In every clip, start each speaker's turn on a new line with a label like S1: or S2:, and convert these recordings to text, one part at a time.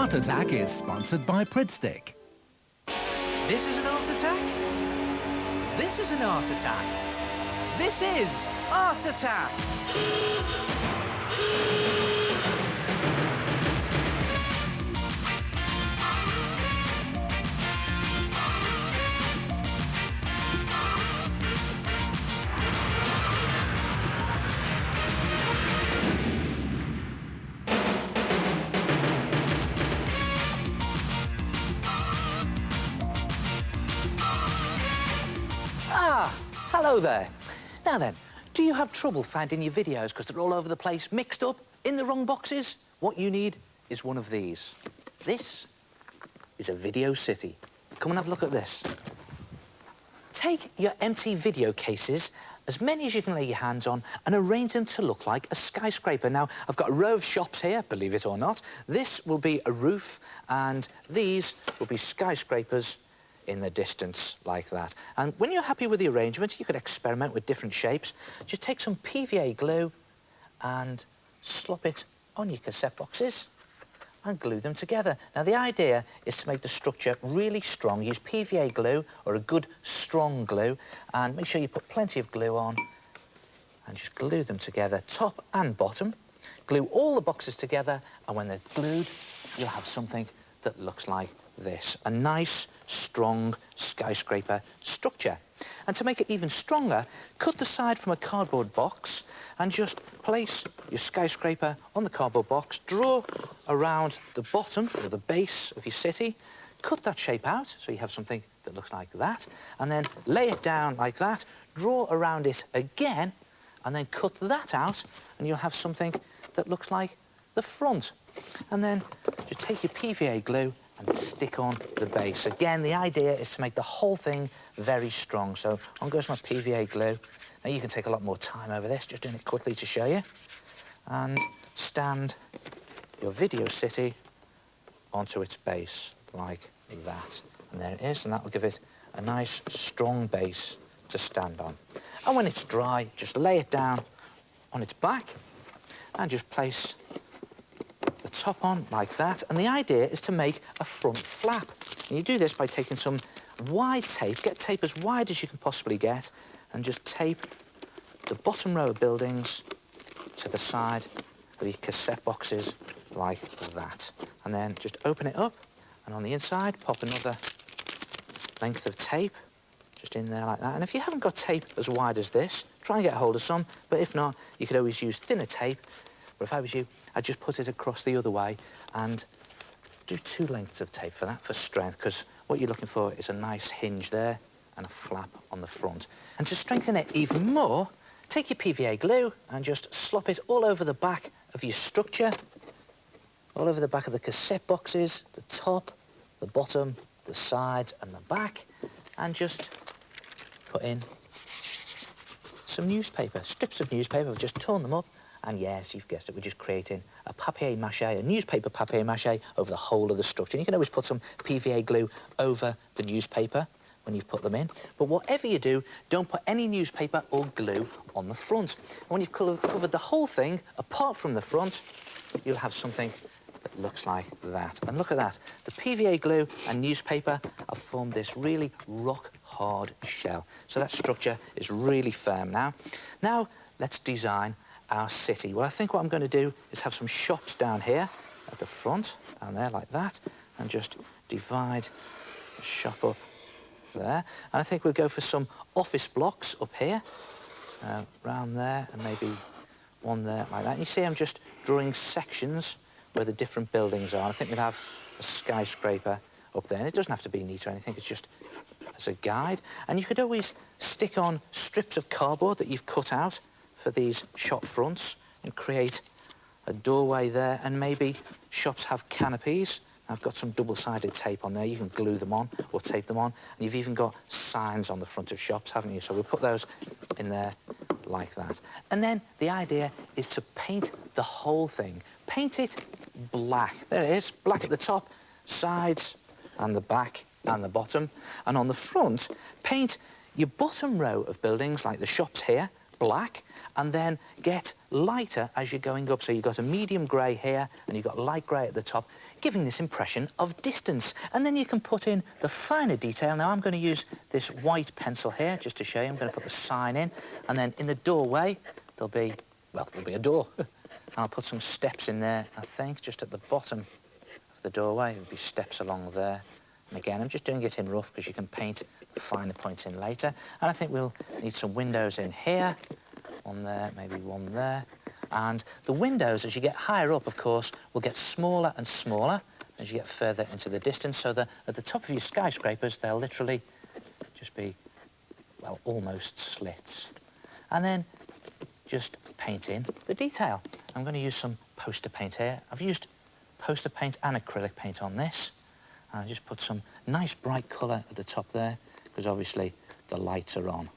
S1: Art Attack is sponsored by Pridstick.
S2: This is an art attack. This is an art attack. This is Art Attack. Hello there. Now then, do you have trouble finding your videos because they're all over the place, mixed up, in the wrong boxes? What you need is one of these. This is a video city. Come and have a look at this. Take your empty video cases, as many as you can lay your hands on, and arrange them to look like a skyscraper. Now, I've got a row of shops here, believe it or not. This will be a roof, and these will be skyscrapers in the distance like that. And when you're happy with the arrangement, you could experiment with different shapes. Just take some PVA glue and slop it on your cassette boxes and glue them together. Now, the idea is to make the structure really strong. Use PVA glue or a good strong glue, and make sure you put plenty of glue on and just glue them together, top and bottom. Glue all the boxes together, and when they're glued, you'll have something that looks like this, a nice, strong skyscraper structure. And to make it even stronger, cut the side from a cardboard box and just place your skyscraper on the cardboard box, draw around the bottom or the base of your city, cut that shape out so you have something that looks like that, and then lay it down like that, draw around it again, and then cut that out, and you'll have something that looks like the front. And then just take your PVA glue and stick on the base. Again, the idea is to make the whole thing very strong. So on goes my PVA glue. Now, you can take a lot more time over this, just doing it quickly to show you. And stand your video city onto its base like that. And there it is, and that will give it a nice, strong base to stand on. And when it's dry, just lay it down on its back and just place the top on like that. And the idea is to make a front flap. And you do this by taking some wide tape, get tape as wide as you can possibly get, and just tape the bottom row of buildings to the side of your cassette boxes like that. And then just open it up, and on the inside, pop another length of tape just in there like that. And if you haven't got tape as wide as this, try and get hold of some, but if not, you could always use thinner tape. But if I was you, I'd just put it across the other way and do 2 lengths of tape for that, for strength, because what you're looking for is a nice hinge there and a flap on the front. And to strengthen it even more, take your PVA glue and just slop it all over the back of your structure, all over the back of the cassette boxes, the top, the bottom, the sides and the back, and just put in some newspaper, strips of newspaper. I've just torn them up. And yes, you've guessed it, we're just creating a papier-mâché, a newspaper papier-mâché over the whole of the structure. And you can always put some PVA glue over the newspaper when you've put them in. But whatever you do, don't put any newspaper or glue on the front. And when you've covered the whole thing, apart from the front, you'll have something that looks like that. And look at that. The PVA glue and newspaper have formed this really rock-hard shell. So that structure is really firm now. Now, let's design our city. Well, I think what I'm going to do is have some shops down here at the front, down there like that, and just divide the shop up there. And I think we'll go for some office blocks up here, round there, and maybe one there like that. And you see I'm just drawing sections where the different buildings are. I think we'll have a skyscraper up there, and it doesn't have to be neat or anything, it's just as a guide. And you could always stick on strips of cardboard that you've cut out for these shop fronts and create a doorway there. And maybe shops have canopies. I've got some double-sided tape on there. You can glue them on or tape them on. And you've even got signs on the front of shops, haven't you? So we'll put those in there like that. And then the idea is to paint the whole thing. Paint it black. There it is, black at the top, sides and the back and the bottom. And on the front, paint your bottom row of buildings, like the shops here, black and then get lighter as you're going up. So you've got a medium grey here and you've got light grey at the top, giving this impression of distance. And then you can put in the finer detail. Now I'm going to use this white pencil here just to show you. I'm going to put the sign in, and then in the doorway there'll be a door. And I'll put some steps in there, I think, just at the bottom of the doorway. There'll be steps along there. And again, I'm just doing it in rough because you can paint the finer points in later. And I think we'll need some windows in here. One there, maybe one there. And the windows, as you get higher up, of course, will get smaller and smaller as you get further into the distance, so that at the top of your skyscrapers, they'll literally just be, well, almost slits. And then just paint in the detail. I'm going to use some poster paint here. I've used poster paint and acrylic paint on this. And just put some nice bright colour at the top there, because obviously the lights are on.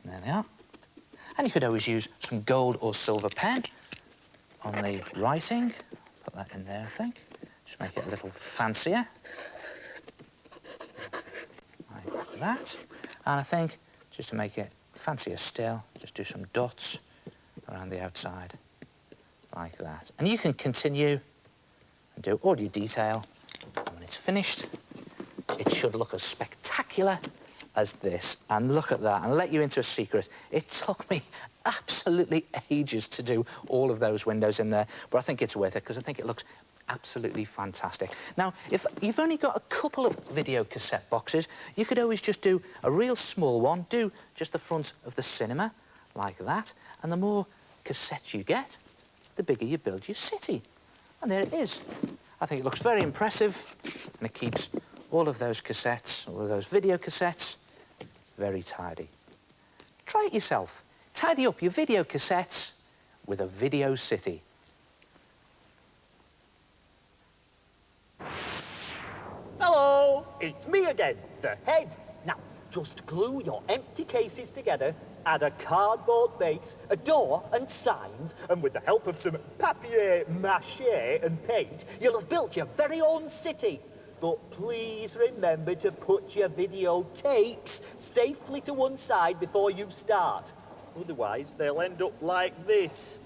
S2: And there they are. And you could always use some gold or silver pen on the writing. Put that in there, I think. Just make it a little fancier. Like that. And I think, just to make it fancier still, just do some dots around the outside, like that. And you can continue and do all your detail. And when it's finished, it should look as spectacular as this. And look at that, and let you into a secret. It took me absolutely ages to do all of those windows in there, but I think it's worth it because I think it looks absolutely fantastic. Now, if you've only got a couple of video cassette boxes, you could always just do a real small one, do just the front of the cinema, like that, and the more cassettes you get, the bigger you build your city. And there it is. I think it looks very impressive, and it keeps all of those cassettes, all of those video cassettes, very tidy. Try it yourself. Tidy up your video cassettes with a video city.
S3: Hello, it's me again, the head. Now, just glue your empty cases together, add a cardboard base, a door and signs, and with the help of some papier-mâché and paint, you'll have built your very own city. But please remember to put your videotapes safely to one side before you start. Otherwise, they'll end up like this.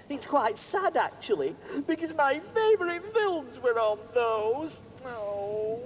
S3: It's quite sad, actually, because my favourite films were on those. Oh.